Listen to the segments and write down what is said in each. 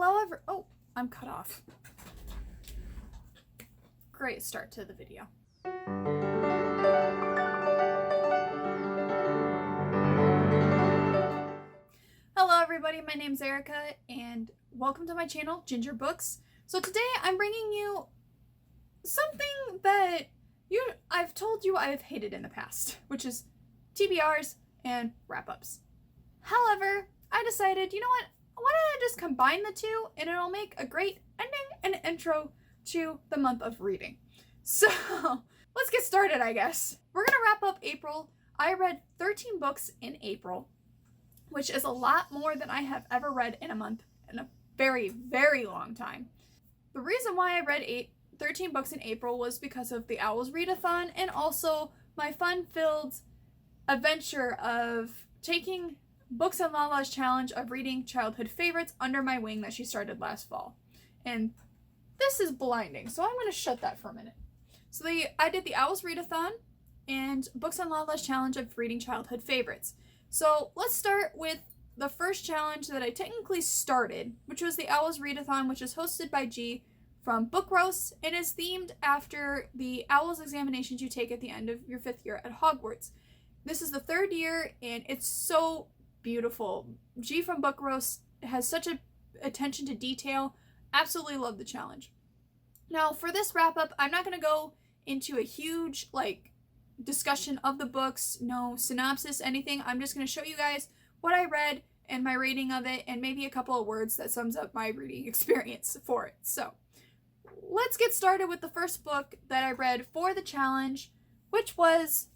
Oh, I'm cut off. Great start to the video. Hello everybody, my name's Erica and welcome to my channel, Ginger Books. So today I'm bringing you something that I've told you I've hated in the past, which is TBRs and wrap-ups. However, I decided, you know what, why don't I just combine the two and it'll make a great ending and intro to the month of reading. So let's get started, I guess. We're gonna wrap up April. I read 13 books in April, which is a lot more than I have ever read in a month in a very, very long time. The reason why I read 13 books in April was because of the Owls Readathon and also my fun-filled adventure of taking Books and Lala's challenge of reading childhood favorites under my wing that she started last fall. And this is blinding, so I'm going to shut that for a minute. So I did the Owls Readathon and Books and Lala's challenge of reading childhood favorites. So let's start with the first challenge that I technically started, which was the Owls Readathon, which is hosted by G from Book Roast and is themed after the Owls examinations you take at the end of your 5th year at Hogwarts. This is the 3rd year and it's so beautiful. G from Book Roast has such a attention to detail. Absolutely love the challenge. Now for this wrap up, I'm not going to go into a huge discussion of the books, no synopsis, anything. I'm just going to show you guys what I read and my rating of it and maybe a couple of words that sums up my reading experience for it. So let's get started with the first book that I read for the challenge, which was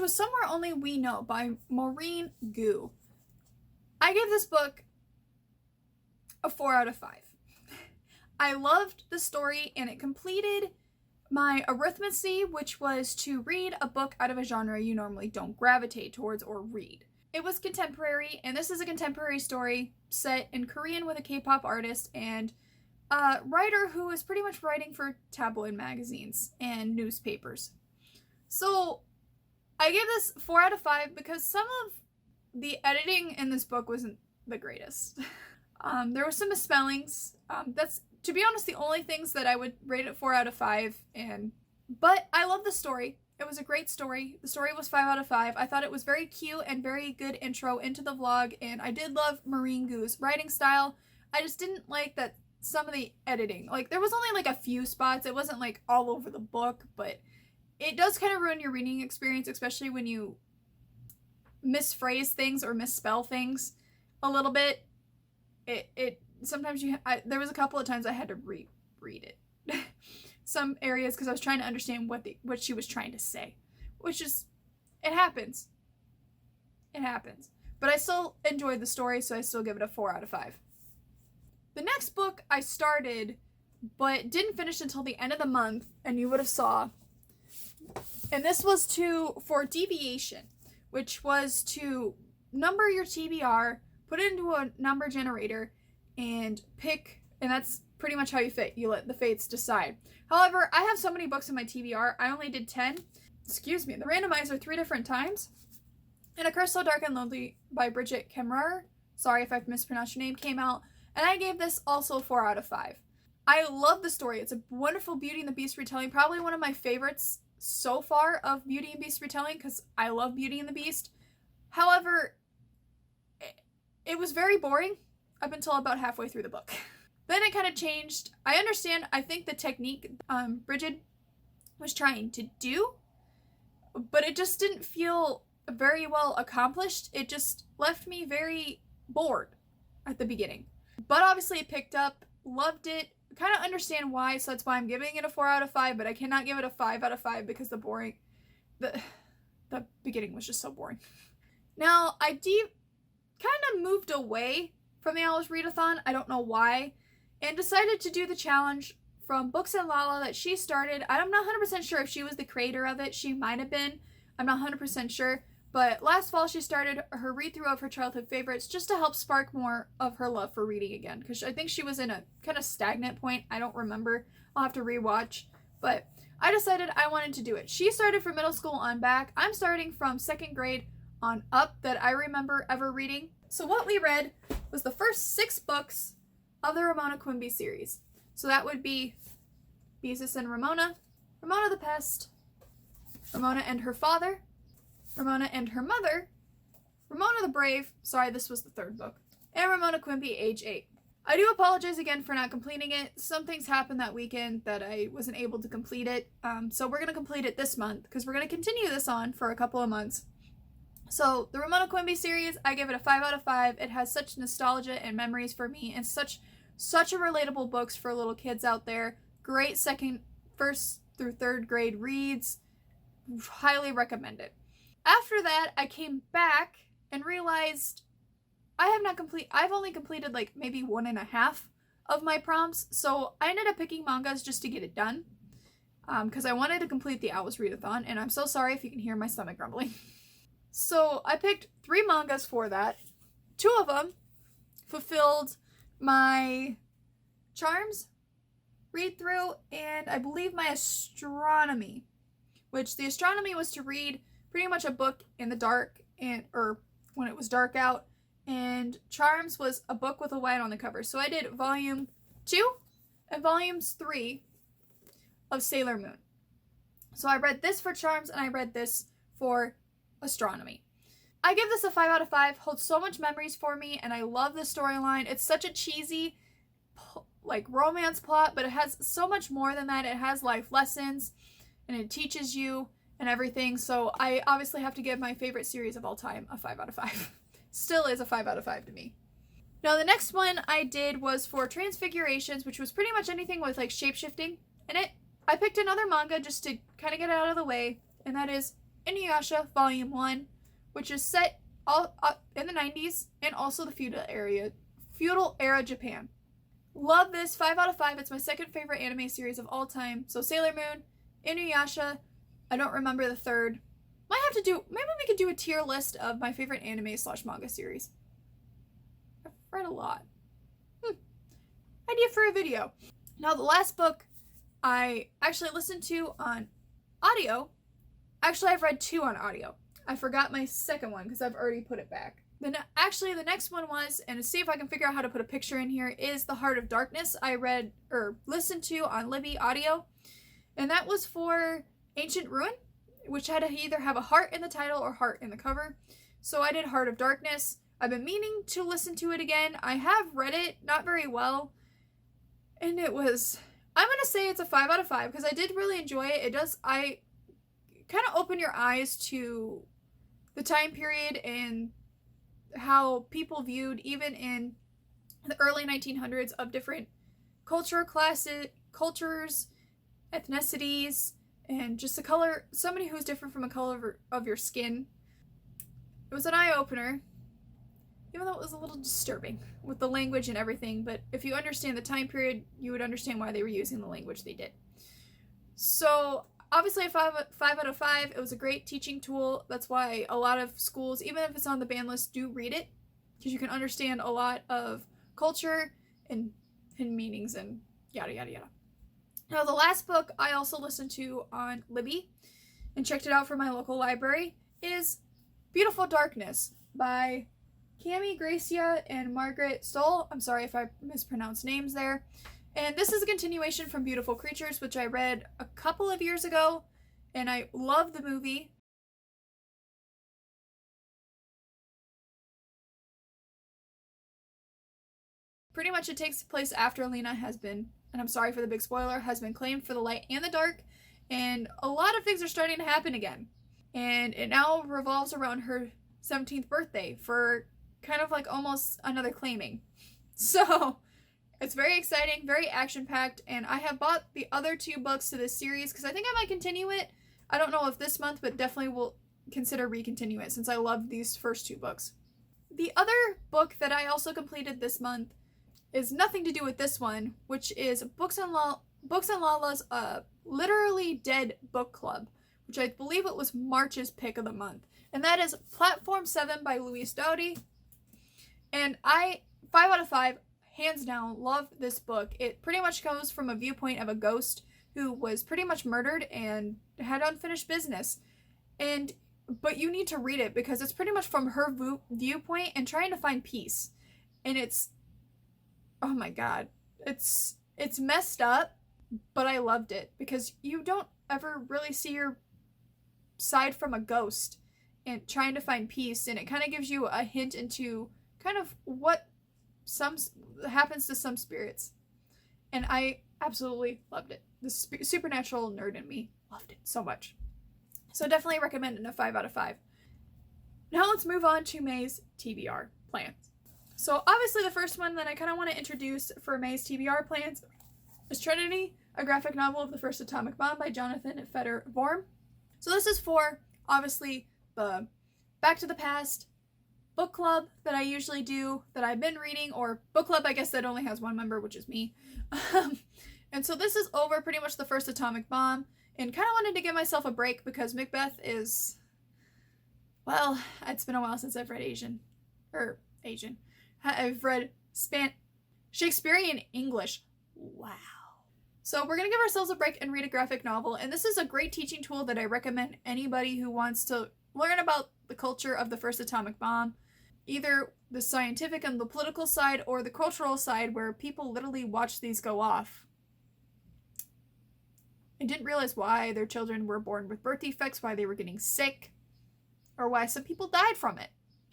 Somewhere Only We Know by Maureen Goo. I gave this book a 4 out of 5. I loved the story and it completed my arithmancy, which was to read a book out of a genre you normally don't gravitate towards or read. It was contemporary, and this is a contemporary story set in Korean with a K-pop artist and a writer who is pretty much writing for tabloid magazines and newspapers. So I gave this 4 out of 5 because some of the editing in this book wasn't the greatest. There were some misspellings. That's, to be honest, the only things that I would rate it 4 out of 5. But I love the story. It was a great story. The story was 5 out of 5. I thought it was very cute and very good intro into the vlog, and I did love Maureen Goo's writing style. I just didn't like that some of the editing. There was only a few spots. It wasn't all over the book, but it does kind of ruin your reading experience, especially when you misphrase things or misspell things a little bit. Sometimes there was a couple of times I had to reread it. Some areas because I was trying to understand what she was trying to say, which is, it happens. It happens. But I still enjoyed the story, so I still give it a 4 out of 5. The next book I started, but didn't finish until the end of the month, and you would have saw. And this was for Deviation, which was to number your TBR, put it into a number generator, and pick, and that's pretty much how you fit. You let the fates decide. However, I have so many books in my TBR, I only did 10. Excuse me, the randomizer 3 different times. And A Curse So Dark and Lonely by Bridget Kemmerer, sorry if I've mispronounced your name, came out, and I gave this also 4 out of 5. I love the story. It's a wonderful Beauty and the Beast retelling, probably one of my favorites so far of Beauty and Beast retelling because I love Beauty and the Beast. However, it was very boring up until about halfway through the book. Then it kind of changed. I understand, I think the technique Bridget was trying to do, but it just didn't feel very well accomplished. It just left me very bored at the beginning. But obviously it picked up, loved it, kind of understand why, so that's why I'm giving it a 4 out of 5, but I cannot give it a 5 out of 5 because the beginning was just so boring. Now, I kind of moved away from the Owls Readathon, I don't know why, and decided to do the challenge from Books and Lala that she started. I'm not 100% sure if she was the creator of it. She might have been. I'm not 100% sure. But last fall she started her read-through of her childhood favorites just to help spark more of her love for reading again. Because I think she was in a kind of stagnant point. I don't remember. I'll have to rewatch. But I decided I wanted to do it. She started from middle school on back. I'm starting from 2nd grade on up that I remember ever reading. So what we read was the first 6 books of the Ramona Quimby series. So that would be Beezus and Ramona, Ramona the Pest, Ramona and her father, Ramona and her mother, Ramona the Brave, sorry, this was the third book, and Ramona Quimby, age 8. I do apologize again for not completing it. Some things happened that weekend that I wasn't able to complete it. So we're going to complete it this month because we're going to continue this on for a couple of months. So the Ramona Quimby series, I give it a 5 out of 5. It has such nostalgia and memories for me, and such a relatable books for little kids out there. Great first through third grade reads. Highly recommend it. After that, I came back and realized I've only completed like maybe 1.5 of my prompts, so I ended up picking mangas just to get it done, because I wanted to complete the Owls Readathon, and I'm so sorry if you can hear my stomach grumbling. So I picked 3 mangas for that. 2 of them fulfilled my Charms read through, and I believe my astronomy, which the astronomy was to read pretty much a book in the dark, or when it was dark out, and Charms was a book with a light on the cover. So I did volume 2 and volumes 3 of Sailor Moon. So I read this for Charms and I read this for astronomy. I give this a 5 out of 5. Holds so much memories for me, and I love the storyline. It's such a cheesy like romance plot, but it has so much more than that. It has life lessons and it teaches you and everything. So I obviously have to give my favorite series of all time a 5 out of 5. Still is a 5 out of 5 to me. Now the next one I did was for Transfigurations, which was pretty much anything with like shapeshifting in it. I picked another manga just to kind of get it out of the way, and that is Inuyasha Volume 1, which is set all up in the 90s and also the feudal era Japan. Love this, 5 out of 5. It's my second favorite anime series of all time. So Sailor Moon, Inuyasha, I don't remember the third. Maybe we could do a tier list of my favorite anime / manga series. I've read a lot. Idea for a video. Now the last book I actually listened to on audio. Actually, I've read 2 on audio. I forgot my second one because I've already put it back. Then actually the next one was, and to see if I can figure out how to put a picture in here, is The Heart of Darkness. I read or listened to on Libby audio, and that was for Ancient Ruin, which had to either have a heart in the title or heart in the cover. So I did Heart of Darkness. I've been meaning to listen to it again. I have read it, not very well, and I'm going to say it's a 5 out of 5 because I did really enjoy it. I kind of open your eyes to the time period and how people viewed, even in the early 1900s, of different cultures, ethnicities, and just the color, somebody who's different from the color of your skin. It was an eye-opener, even though it was a little disturbing with the language and everything, but if you understand the time period, you would understand why they were using the language they did. So obviously a 5 out of 5. It was a great teaching tool. That's why a lot of schools, even if it's on the ban list, do read it, because you can understand a lot of culture and meanings and yada yada yada. Now the last book I also listened to on Libby and checked it out from my local library is Beautiful Darkness by Cami Gracia and Margaret Stoll. I'm sorry if I mispronounced names there. And this is a continuation from Beautiful Creatures, which I read a couple of years ago, and I love the movie. Pretty much it takes place after Lena has been, and I'm sorry for the big spoiler, has been claimed for the light and the dark, and a lot of things are starting to happen again. And it now revolves around her 17th birthday for kind of like almost another claiming. So it's very exciting, very action-packed, and I have bought the other 2 books to this series because I think I might continue it. I don't know if this month, but definitely will consider recontinue it since I love these first 2 books. The other book that I also completed this month is nothing to do with this one, which is Books and Lala's Literally Dead Book Club, which I believe it was March's pick of the month. And that is Platform 7 by Louise Doughty. And 5 out of 5, hands down, love this book. It pretty much goes from a viewpoint of a ghost who was pretty much murdered and had unfinished business. But you need to read it because it's pretty much from her viewpoint and trying to find peace. And it's oh my god. It's messed up, but I loved it because you don't ever really see your side from a ghost and trying to find peace, and it kind of gives you a hint into kind of what some happens to some spirits. And I absolutely loved it. The supernatural nerd in me loved it so much. So definitely recommend it, a 5 out of 5. Now let's move on to May's TBR plans. So obviously the first one that I kind of want to introduce for May's TBR plans is Trinity, a graphic novel of the first atomic bomb by Jonathan Feder Vorm. So this is for, obviously, the Back to the Past book club that I usually do, that I've been reading, or book club, I guess, that only has one member, which is me. And so this is over pretty much the first atomic bomb, and kind of wanted to give myself a break because Macbeth is, well, it's been a while since I've read I've read Shakespearean English. Wow. So we're going to give ourselves a break and read a graphic novel, and this is a great teaching tool that I recommend anybody who wants to learn about the culture of the first atomic bomb, either the scientific and the political side or the cultural side where people literally watch these go off and didn't realize why their children were born with birth defects, why they were getting sick, or why some people died from it.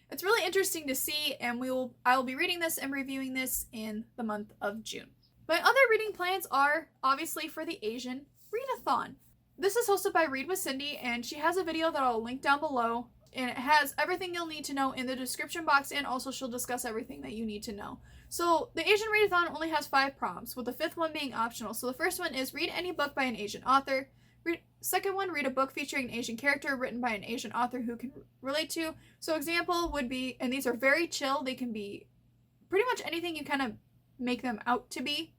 It's really interesting to see, and I will be reading this and reviewing this in the month of June. My other reading plans are, obviously, for the Asian Readathon. This is hosted by Read with Cindy, and she has a video that I'll link down below, and it has everything you'll need to know in the description box, and also she'll discuss everything that you need to know. So the Asian Readathon only has 5 prompts, with the 5th one being optional. So the first one is read any book by an Asian author. Second one, read a book featuring an Asian character written by an Asian author who can relate to. So example would be, and these are very chill, they can be pretty much anything you kind of make them out to be.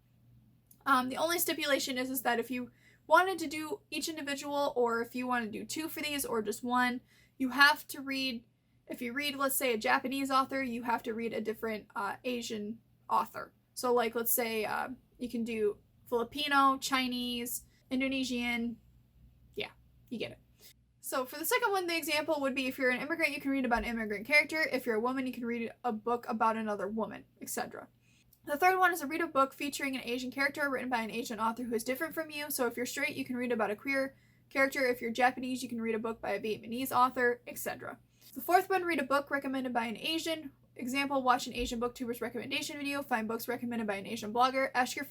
The only stipulation is that if you wanted to do each individual, or if you want to do 2 for these or just 1, you have to read, if you read, let's say, a Japanese author, you have to read a different Asian author. So like, let's say you can do Filipino, Chinese, Indonesian, yeah, you get it. So for the second one, the example would be if you're an immigrant, you can read about an immigrant character. If you're a woman, you can read a book about another woman, etc. The third one is to read a book featuring an Asian character written by an Asian author who is different from you. So if you're straight, you can read about a queer character. If you're Japanese, you can read a book by a Vietnamese author, etc. The fourth one, read a book recommended by an Asian. Example, watch an Asian booktuber's recommendation video, find books recommended by an Asian blogger, ask your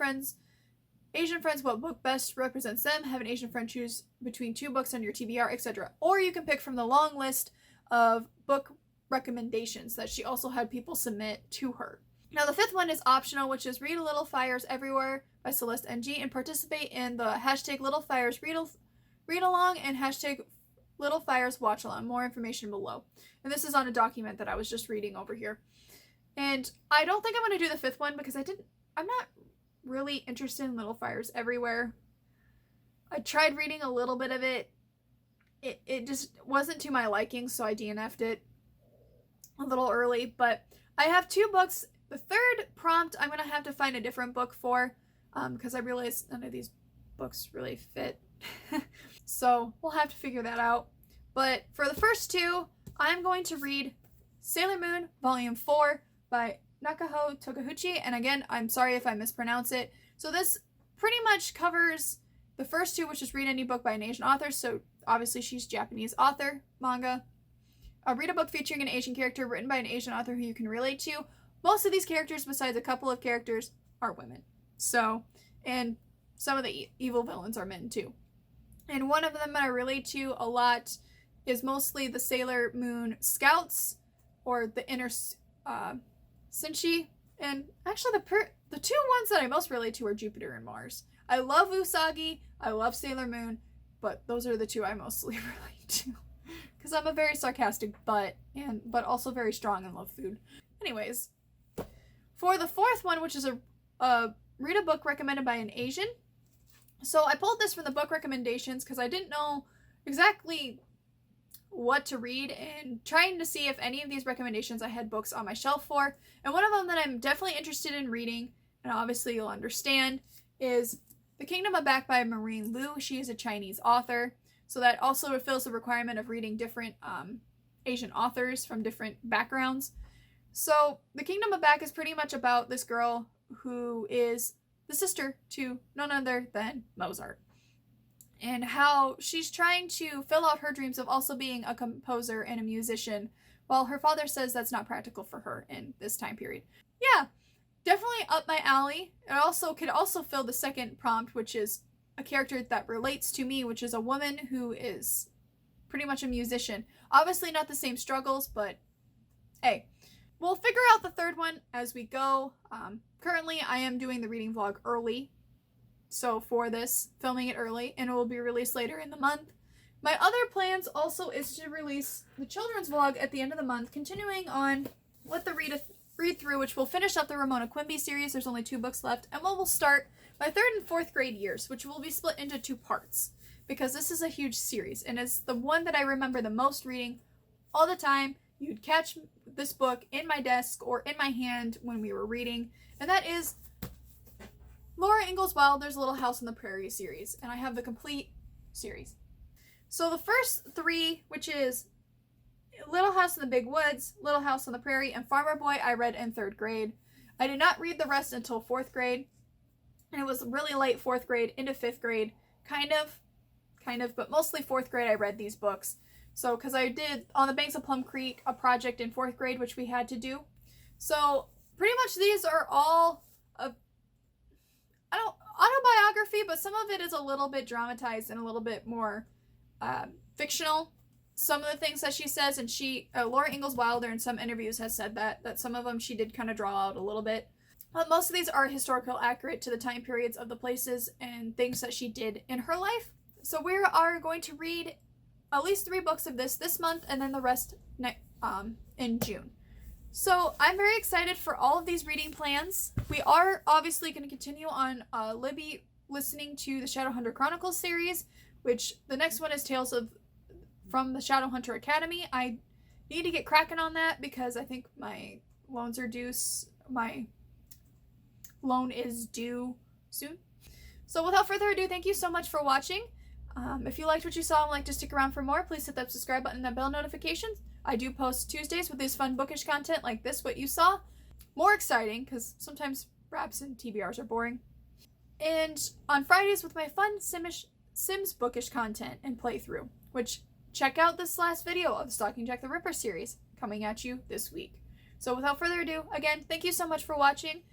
Asian friends what book best represents them, have an Asian friend choose between 2 books on your TBR, etc. Or you can pick from the long list of book recommendations that she also had people submit to her. Now the 5th one is optional, which is read Little Fires Everywhere by Celeste NG and participate in the hashtag Little Fires read along and hashtag Little Fires watch along. More information below. And this is on a document that I was just reading over here. And I don't think I'm going to do the 5th one because I'm not really interested in Little Fires Everywhere. I tried reading a little bit of it. It just wasn't to my liking, so I DNF'd it a little early. But I have 2 books. The third prompt I'm going to have to find a different book for because I realized none of these books really fit. So we'll have to figure that out. But for the first 2, I'm going to read Sailor Moon Volume 4 by Nakaho Tokahuchi, and again, I'm sorry if I mispronounce it. So this pretty much covers the first 2, which is read any book by an Asian author, so obviously she's Japanese author, manga. Read a book featuring an Asian character written by an Asian author who you can relate to. Most of these characters, besides a couple of characters, are women. So, and some of the evil villains are men too. And one of them that I relate to a lot is mostly the Sailor Moon Scouts, or the Inner Senshi, and actually the 2 ones that I most relate to are Jupiter and Mars. I love Usagi, I love Sailor Moon, but those are the 2 I mostly relate to. Because I'm a very sarcastic butt, but also very strong and love food. Anyways, for the 4th one, which is a read a book recommended by an Asian. So I pulled this from the book recommendations because I didn't know exactly what to read, and trying to see if any of these recommendations I had books on my shelf for. And one of them that I'm definitely interested in reading, and obviously you'll understand, is The Kingdom of Back by Maureen Liu. She is a Chinese author, so that also fulfills the requirement of reading different Asian authors from different backgrounds. So The Kingdom of Back is pretty much about this girl who is the sister to none other than Mozart, and how she's trying to fill out her dreams of also being a composer and a musician, while her father says that's not practical for her in this time period. Yeah, definitely up my alley. It could also fill the second prompt, which is a character that relates to me, which is a woman who is pretty much a musician. Obviously not the same struggles, but hey, we'll figure out the third one as we go. Currently, I am doing the reading vlog early, so for this, filming it early, and it will be released later in the month. My other plans also is to release the children's vlog at the end of the month, continuing on with the read through, which will finish up the Ramona Quimby series. There's only 2 books left, and we'll start my 3rd and 4th grade years, which will be split into 2 parts, because this is a huge series, and it's the one that I remember the most reading all the time. You'd catch this book in my desk or in my hand when we were reading, and that is Laura Ingalls Wilder's Little House on the Prairie series, and I have the complete series. So the first 3, which is Little House in the Big Woods, Little House on the Prairie, and Farmer Boy, I read in 3rd grade. I did not read the rest until 4th grade, and it was really late 4th grade into 5th grade, kind of, but mostly 4th grade I read these books. So, because I did On the Banks of Plum Creek, a project in 4th grade, which we had to do. So, pretty much these are all autobiography, but some of it is a little bit dramatized and a little bit more fictional. Some of the things that she says, and Laura Ingalls Wilder in some interviews has said that some of them she did kind of draw out a little bit. But most of these are historical accurate to the time periods of the places and things that she did in her life. So we are going to read at least 3 books of this month, and then the rest in June. So I'm very excited for all of these reading plans. We are obviously going to continue on Libby listening to the Shadowhunter Chronicles series, which the next one is Tales from the Shadowhunter Academy. I need to get cracking on that because I think my loans are due. My loan is due soon. So without further ado, thank you so much for watching. If you liked what you saw and would like to stick around for more, please hit that subscribe button and that bell notifications. I do post Tuesdays with this fun bookish content like this, what you saw. More exciting, because sometimes raps and TBRs are boring. And on Fridays with my fun Sims bookish content and playthrough, which check out this last video of the Stalking Jack the Ripper series coming at you this week. So without further ado, again, thank you so much for watching.